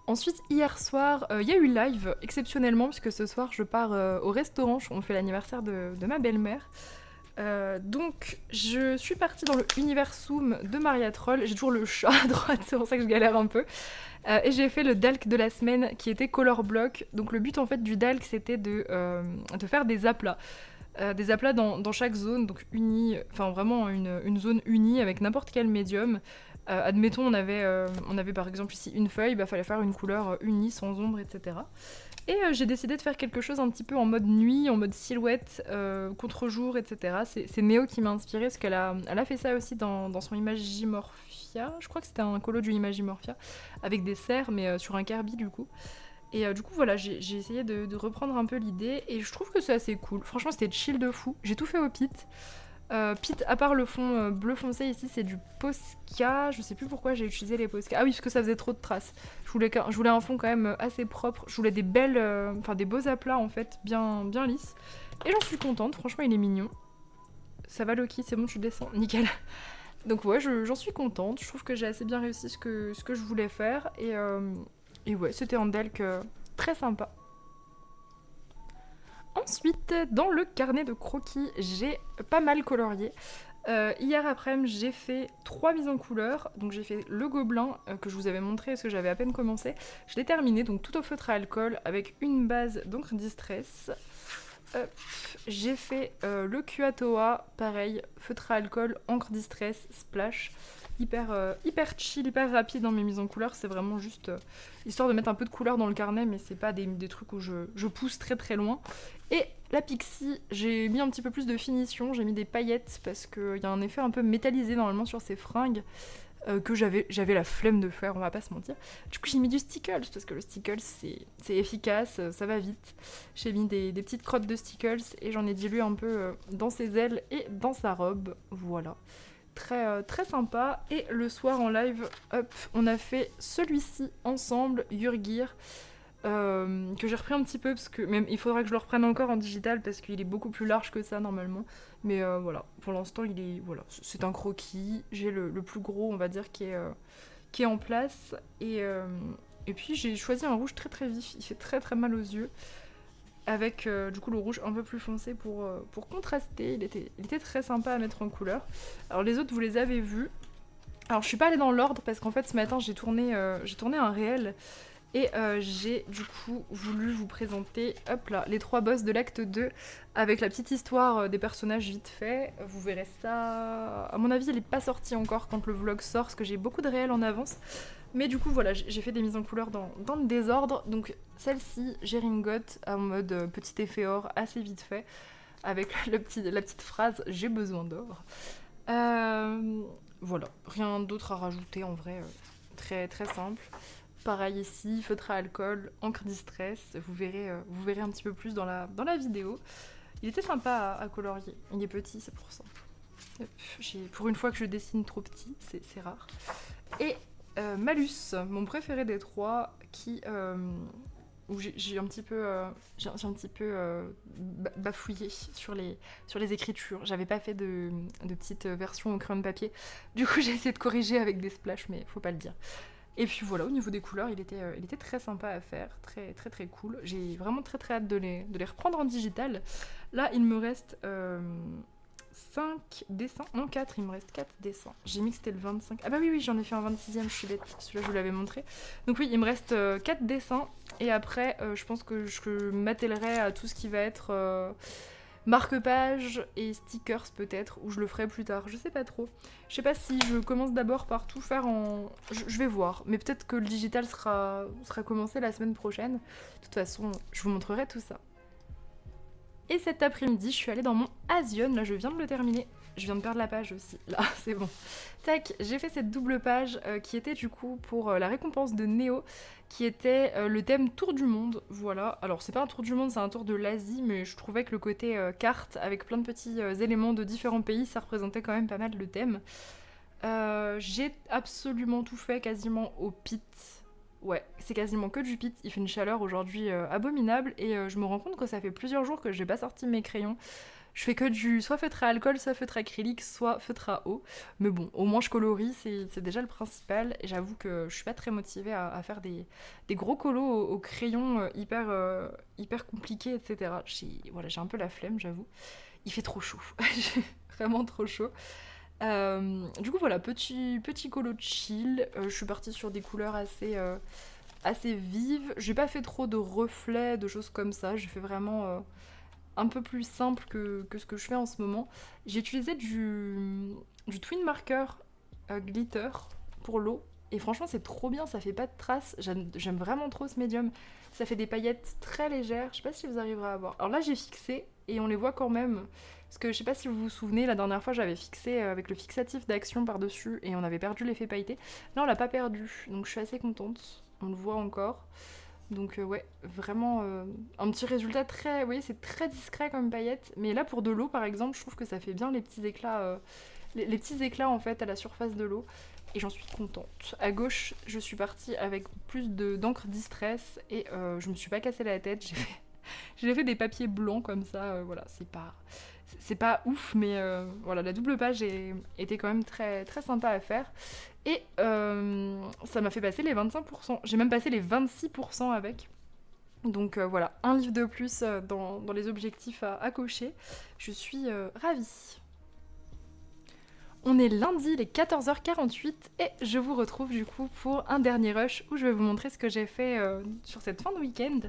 Ensuite, hier soir, il y a eu live, exceptionnellement, puisque ce soir je pars au restaurant, on fait l'anniversaire de ma belle-mère. Donc je suis partie dans le Universum de Maria Troll, j'ai toujours le chat à droite, c'est pour ça que je galère un peu. Et j'ai fait le Dalk de la semaine qui était Color Block. Donc le but en fait du Dalk c'était de faire des aplats. Des aplats dans chaque zone, donc unis, enfin vraiment une zone unie avec n'importe quel médium. Admettons on avait par exemple ici une feuille, bah fallait faire une couleur unie, sans ombre, etc. Et j'ai décidé de faire quelque chose un petit peu en mode nuit, en mode silhouette, contre-jour, etc. C'est Néo qui m'a inspirée, parce qu'elle a fait ça aussi dans son Imagimorphia. Je crois que c'était un colo du Imagimorphia, avec des cerfs, mais sur un Kirby du coup. Et du coup, voilà, j'ai essayé de reprendre un peu l'idée, et je trouve que c'est assez cool. Franchement, c'était chill de fou. J'ai tout fait au pit. Pit, à part le fond bleu foncé ici, c'est du Posca. Je sais plus pourquoi j'ai utilisé les Posca. Ah oui, parce que ça faisait trop de traces. Je voulais un fond quand même assez propre. Je voulais des des beaux aplats en fait, bien lisses. Et j'en suis contente, franchement il est mignon. Ça va Loki, c'est bon, tu descends, nickel. Donc ouais, j'en suis contente. Je trouve que j'ai assez bien réussi ce que je voulais faire. Et ouais, c'était un Delk très sympa. Ensuite, dans le carnet de croquis, j'ai pas mal colorié. Hier après-midi, j'ai fait 3 mises en couleur. Donc j'ai fait le gobelin que je vous avais montré parce que j'avais à peine commencé. Je l'ai terminé, donc tout au feutre à alcool avec une base d'encre Distress. J'ai fait le Kuatoa, pareil, feutre à alcool, encre Distress, splash. Hyper chill, hyper rapide dans mes mises en couleur. C'est vraiment juste histoire de mettre un peu de couleur dans le carnet, mais c'est pas des trucs où je pousse très très loin. Et la Pixie, j'ai mis un petit peu plus de finition, j'ai mis des paillettes parce qu'il y a un effet un peu métallisé normalement sur ces fringues que j'avais la flemme de faire, on va pas se mentir. Du coup j'ai mis du Stickles parce que le Stickles c'est efficace, ça va vite. J'ai mis des petites crottes de Stickles et j'en ai dilué un peu dans ses ailes et dans sa robe, voilà. Très sympa. Et le soir en live, hop, on a fait celui-ci ensemble, Yurgir. que j'ai repris un petit peu, parce que même il faudra que je le reprenne encore en digital, parce qu'il est beaucoup plus large que ça normalement. Mais voilà, pour l'instant, voilà, c'est un croquis. J'ai le plus gros, on va dire, qui est en place. Et puis j'ai choisi un rouge très très vif, il fait très très mal aux yeux. Avec du coup le rouge un peu plus foncé pour contraster. Il était très sympa à mettre en couleur. Alors les autres, vous les avez vus. Alors je suis pas allée dans l'ordre parce qu'en fait ce matin j'ai tourné un réel et j'ai du coup voulu vous présenter, hop là, les 3 boss de l'acte 2 avec la petite histoire des personnages vite fait. Vous verrez ça. À mon avis, il est pas sorti encore quand le vlog sort parce que j'ai beaucoup de réels en avance. Mais du coup, voilà, j'ai fait des mises en couleur dans le désordre. Donc celle-ci, j'ai ringote en mode petit effet or assez vite fait avec la petite phrase j'ai besoin d'or. Voilà, rien d'autre à rajouter en vrai, très très simple. Pareil ici, feutre à alcool, encre distress, vous verrez un petit peu plus dans la vidéo. Il était sympa à colorier, il est petit, c'est pour ça. Pour une fois que je dessine trop petit, c'est rare. Et Malus, mon préféré des 3, où j'ai un petit peu, bafouillé sur les écritures. J'avais pas fait de petite version au crayon de papier. Du coup, j'ai essayé de corriger avec des splashes, mais faut pas le dire. Et puis voilà, au niveau des couleurs, il était très sympa à faire, très très très cool. J'ai vraiment très très hâte de les reprendre en digital. Là, il me reste 5 dessins, non 4, il me reste 4 dessins. J'ai mis que c'était le 25. Ah bah oui, j'en ai fait un 26e, je suis bête, celui-là je vous l'avais montré. Donc oui, il me reste 4 dessins, et après je pense que je m'attellerai à tout ce qui va être marque-page et stickers peut-être, ou je le ferai plus tard, je sais pas trop. Je sais pas si je commence d'abord par tout faire en... Je vais voir, mais peut-être que le digital sera commencé la semaine prochaine. De toute façon, je vous montrerai tout ça. Et cet après-midi, je suis allée dans mon Asion. Là, je viens de le terminer. Je viens de perdre la page aussi. Là, c'est bon. Tac, j'ai fait cette double page qui était du coup pour la récompense de Néo, qui était le thème Tour du Monde. Voilà. Alors, c'est pas un tour du monde, c'est un tour de l'Asie, mais je trouvais que le côté carte, avec plein de petits éléments de différents pays, ça représentait quand même pas mal le thème. J'ai absolument tout fait, quasiment au pit. Ouais, c'est quasiment que du pit. Il fait une chaleur aujourd'hui abominable et je me rends compte que ça fait plusieurs jours que j'ai pas sorti mes crayons. Je fais que du soit feutre à alcool, soit feutre acrylique, soit feutre à eau. Mais bon, au moins je colorie, c'est déjà le principal. Et j'avoue que je suis pas très motivée à faire des gros colos au crayon hyper compliqués, etc. J'ai un peu la flemme, j'avoue. Il fait trop chaud. Vraiment trop chaud. Du coup voilà, petit colo chill. Je suis partie sur des couleurs assez vives. J'ai pas fait trop de reflets, de choses comme ça. J'ai fait vraiment un peu plus simple que ce que je fais en ce moment. J'ai utilisé du twin marker glitter pour l'eau. Et franchement c'est trop bien, ça fait pas de traces. J'aime vraiment trop ce médium. Ça fait des paillettes très légères. Je sais pas si vous arriverez à voir. Alors là j'ai fixé et on les voit quand même. Parce que je sais pas si vous vous souvenez, la dernière fois j'avais fixé avec le fixatif d'action par-dessus et on avait perdu l'effet pailleté. Là on l'a pas perdu, donc je suis assez contente. On le voit encore. Donc ouais, vraiment un petit résultat très... Vous voyez, c'est très discret comme paillette. Mais là pour de l'eau par exemple, je trouve que ça fait bien les petits éclats, les petits éclats en fait à la surface de l'eau. Et j'en suis contente. À gauche, je suis partie avec plus d'encre distress et je me suis pas cassé la tête. J'ai fait des papiers blancs comme ça. Voilà, c'est pas ouf, mais voilà, la double page était quand même très, très sympa à faire. Et ça m'a fait passer les 25%. J'ai même passé les 26% avec. Donc voilà, un livre de plus dans les objectifs à cocher. Je suis ravie. On est lundi, les 14h48, et je vous retrouve du coup pour un dernier rush où je vais vous montrer ce que j'ai fait sur cette fin de week-end.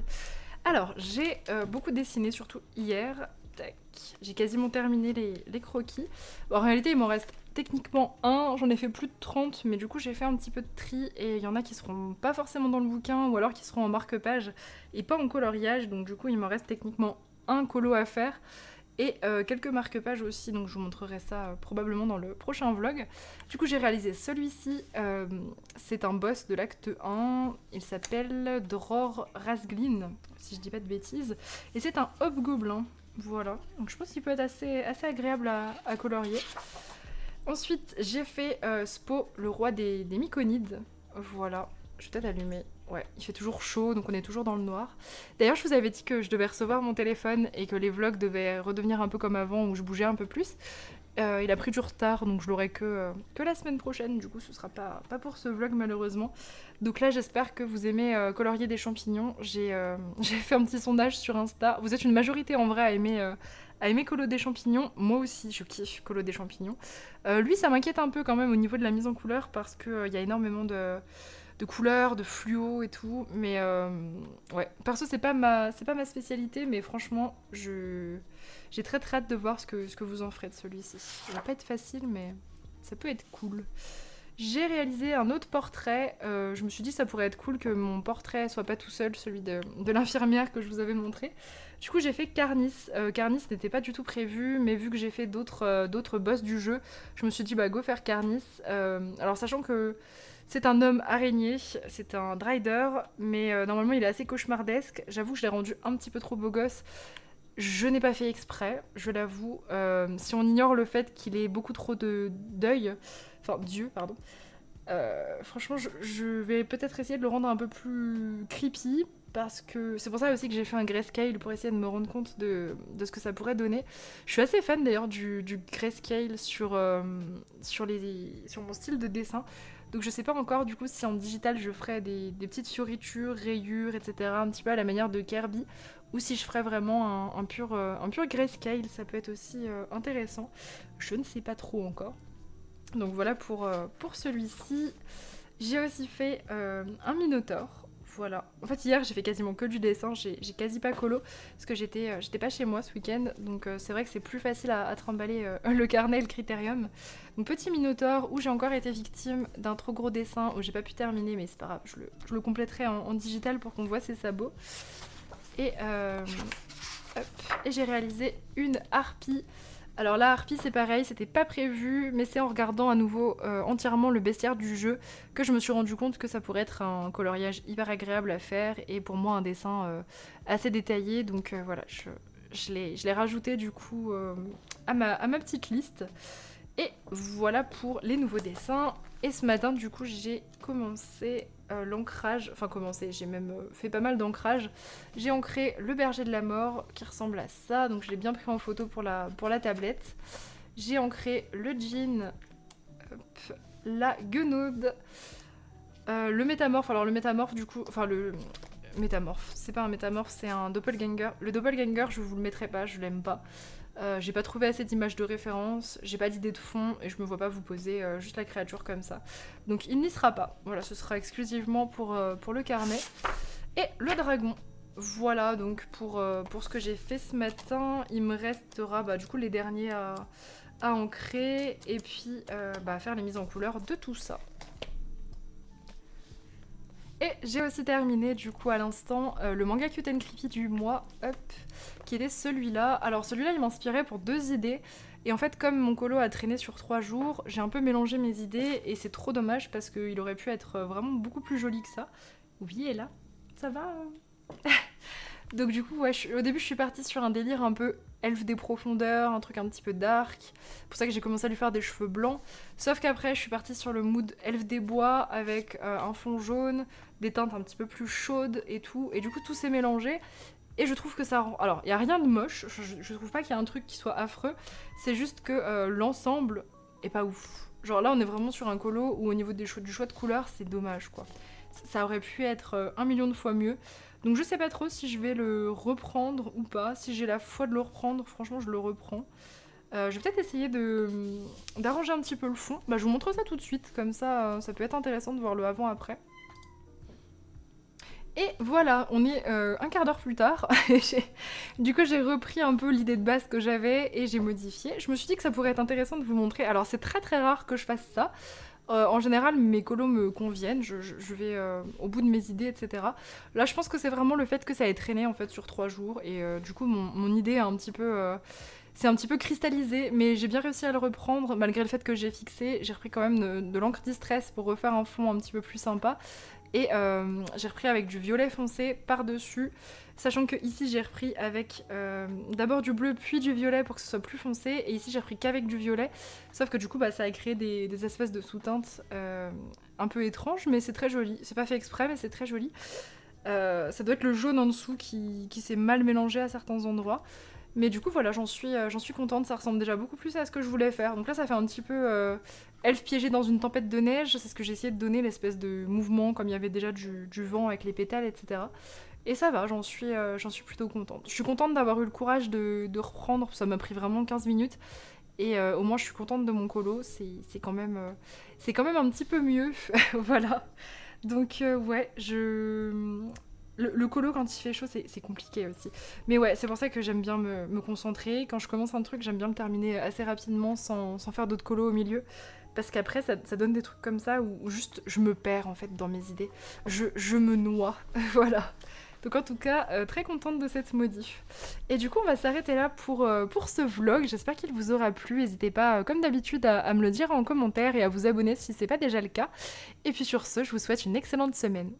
Alors, j'ai beaucoup dessiné, surtout hier. Tac. J'ai quasiment terminé les croquis. Bon, en réalité, il m'en reste techniquement un. J'en ai fait plus de 30, mais du coup, j'ai fait un petit peu de tri. Et il y en a qui seront pas forcément dans le bouquin, ou alors qui seront en marque-page et pas en coloriage. Donc du coup, il m'en reste techniquement un colo à faire. Et quelques marque-pages aussi, donc je vous montrerai ça probablement dans le prochain vlog. Du coup, j'ai réalisé celui-ci. C'est un boss de l'acte 1. Il s'appelle Dror Rasglin, si je dis pas de bêtises. Et c'est un hobgoblin. Voilà. Donc je pense qu'il peut être assez agréable à colorier. Ensuite, j'ai fait Spo, le roi des myconides. Voilà. Je vais peut-être allumer. Ouais, il fait toujours chaud, donc on est toujours dans le noir. D'ailleurs, je vous avais dit que je devais recevoir mon téléphone et que les vlogs devaient redevenir un peu comme avant, où je bougeais un peu plus. Il a pris du retard, donc je l'aurai que la semaine prochaine. Du coup, ce sera pas pour ce vlog, malheureusement. Donc là, j'espère que vous aimez colorier des champignons. J'ai fait un petit sondage sur Insta. Vous êtes une majorité, en vrai, à aimer colo des champignons. Moi aussi, je kiffe colo des champignons. Lui, ça m'inquiète un peu quand même au niveau de la mise en couleur, parce qu'il y a énormément de couleurs, de fluo et tout. Mais ouais, perso, c'est pas ma spécialité, mais franchement, j'ai très hâte de voir ce que vous en ferez de celui-ci. Il va pas être facile, mais ça peut être cool. J'ai réalisé un autre portrait. Je me suis dit ça pourrait être cool que mon portrait soit pas tout seul, celui de l'infirmière que je vous avais montré. Du coup, j'ai fait Carnis. Carnis n'était pas du tout prévu, mais vu que j'ai fait d'autres boss du jeu, je me suis dit bah go faire Carnis. Alors sachant que c'est un homme araignée, c'est un Drider, mais normalement il est assez cauchemardesque. J'avoue que je l'ai rendu un petit peu trop beau gosse. Je n'ai pas fait exprès, je l'avoue. Si on ignore le fait qu'il ait beaucoup trop d'œil, enfin d'yeux, pardon. Franchement, je vais peut-être essayer de le rendre un peu plus creepy, parce que c'est pour ça aussi que j'ai fait un grayscale pour essayer de me rendre compte de ce que ça pourrait donner. Je suis assez fan d'ailleurs du grayscale sur mon style de dessin. Donc je sais pas encore du coup si en digital je ferais des petites fioritures, rayures, etc. un petit peu à la manière de Kirby, ou si je ferais vraiment un pur grayscale, ça peut être aussi intéressant. Je ne sais pas trop encore. Donc voilà pour celui-ci. J'ai aussi fait un Minotaur. Voilà. En fait, hier, j'ai fait quasiment que du dessin. J'ai quasi pas colo parce que j'étais pas chez moi ce week-end. Donc, c'est vrai que c'est plus facile à trimballer le carnet et le critérium. Donc, petit Minotaur où j'ai encore été victime d'un trop gros dessin où j'ai pas pu terminer, mais c'est pas grave. Je le compléterai en digital pour qu'on voit ses sabots. Et, hop, et j'ai réalisé une harpie. Alors la harpie c'est pareil, c'était pas prévu, mais c'est en regardant à nouveau entièrement le bestiaire du jeu que je me suis rendu compte que ça pourrait être un coloriage hyper agréable à faire et pour moi un dessin assez détaillé. Donc voilà, je l'ai rajouté du coup à ma petite liste. Et voilà pour les nouveaux dessins. Et ce matin du coup j'ai commencé l'ancrage, enfin commencé, j'ai même fait pas mal d'ancrage. J'ai ancré le berger de la mort qui ressemble à ça, donc je l'ai bien pris en photo pour la tablette. J'ai ancré le jean, hop, la guenaude, le métamorphe. Alors le métamorphe du coup, enfin le métamorphe, c'est pas un métamorphe, c'est un doppelganger. Le doppelganger je vous le mettrai pas, je l'aime pas. J'ai pas trouvé assez d'images de référence, j'ai pas d'idée de fond et je me vois pas vous poser juste la créature comme ça. Donc il n'y sera pas. Voilà, ce sera exclusivement pour le carnet. Et le dragon. Voilà donc pour ce que j'ai fait ce matin. Il me restera du coup les derniers à ancrer et puis faire les mises en couleur de tout ça. Et j'ai aussi terminé du coup à l'instant le manga Cute and Creepy du mois, hop, qui était celui-là. Alors celui-là il m'inspirait pour 2 idées. Et en fait comme mon colo a traîné sur 3 jours, j'ai un peu mélangé mes idées et c'est trop dommage parce qu'il aurait pu être vraiment beaucoup plus joli que ça. Oui, et là, ça va Donc du coup, ouais, au début je suis partie sur un délire un peu elfe des profondeurs, un truc un petit peu dark. C'est pour ça que j'ai commencé à lui faire des cheveux blancs. Sauf qu'après je suis partie sur le mood elfe des bois avec un fond jaune, des teintes un petit peu plus chaudes et tout. Et du coup tout s'est mélangé. Et je trouve que ça rend... Alors, il n'y a rien de moche, je trouve pas qu'il y a un truc qui soit affreux. C'est juste que l'ensemble est pas ouf. Genre là on est vraiment sur un colo où au niveau du choix de couleurs c'est dommage quoi. Ça aurait pu être 1 million de fois mieux. Donc je sais pas trop si je vais le reprendre ou pas. Si j'ai la foi de le reprendre, franchement je le reprends. Je vais peut-être essayer d'arranger un petit peu le fond. Je vous montre ça tout de suite, comme ça ça peut être intéressant de voir le avant-après. Et voilà, on est un quart d'heure plus tard. Du coup j'ai repris un peu l'idée de base que j'avais et j'ai modifié. Je me suis dit que ça pourrait être intéressant de vous montrer. Alors c'est très très rare que je fasse ça. En général, mes colos me conviennent, je vais au bout de mes idées, etc. Là, je pense que c'est vraiment le fait que ça ait traîné en fait sur 3 jours et du coup, mon idée a un petit peu, c'est un petit peu cristallisé, mais j'ai bien réussi à le reprendre malgré le fait que j'ai fixé. J'ai repris quand même de l'encre distress pour refaire un fond un petit peu plus sympa. Et j'ai repris avec du violet foncé par-dessus, sachant que ici j'ai repris avec d'abord du bleu puis du violet pour que ce soit plus foncé, et ici j'ai repris qu'avec du violet, sauf que du coup ça a créé des espèces de sous-teintes un peu étranges, mais c'est très joli. C'est pas fait exprès, mais c'est très joli. Ça doit être le jaune en dessous qui s'est mal mélangé à certains endroits. Mais du coup, voilà, j'en suis contente. Ça ressemble déjà beaucoup plus à ce que je voulais faire. Donc là, ça fait un petit peu elfe piégé dans une tempête de neige. C'est ce que j'ai essayé de donner, l'espèce de mouvement, comme il y avait déjà du vent avec les pétales, etc. Et ça va, j'en suis plutôt contente. Je suis contente d'avoir eu le courage de reprendre. Ça m'a pris vraiment 15 minutes. Et au moins, je suis contente de mon colo. C'est quand même un petit peu mieux. Voilà. Donc ouais, le colo quand il fait chaud c'est compliqué aussi. Mais ouais, c'est pour ça que j'aime bien me concentrer. Quand je commence un truc, j'aime bien le terminer assez rapidement sans faire d'autres colos au milieu. Parce qu'après ça donne des trucs comme ça où juste je me perds en fait dans mes idées. Je me noie. Voilà. Donc en tout cas, très contente de cette modif. Et du coup, on va s'arrêter là pour ce vlog. J'espère qu'il vous aura plu. N'hésitez pas, comme d'habitude, à me le dire en commentaire et à vous abonner si c'est pas déjà le cas. Et puis sur ce, je vous souhaite une excellente semaine.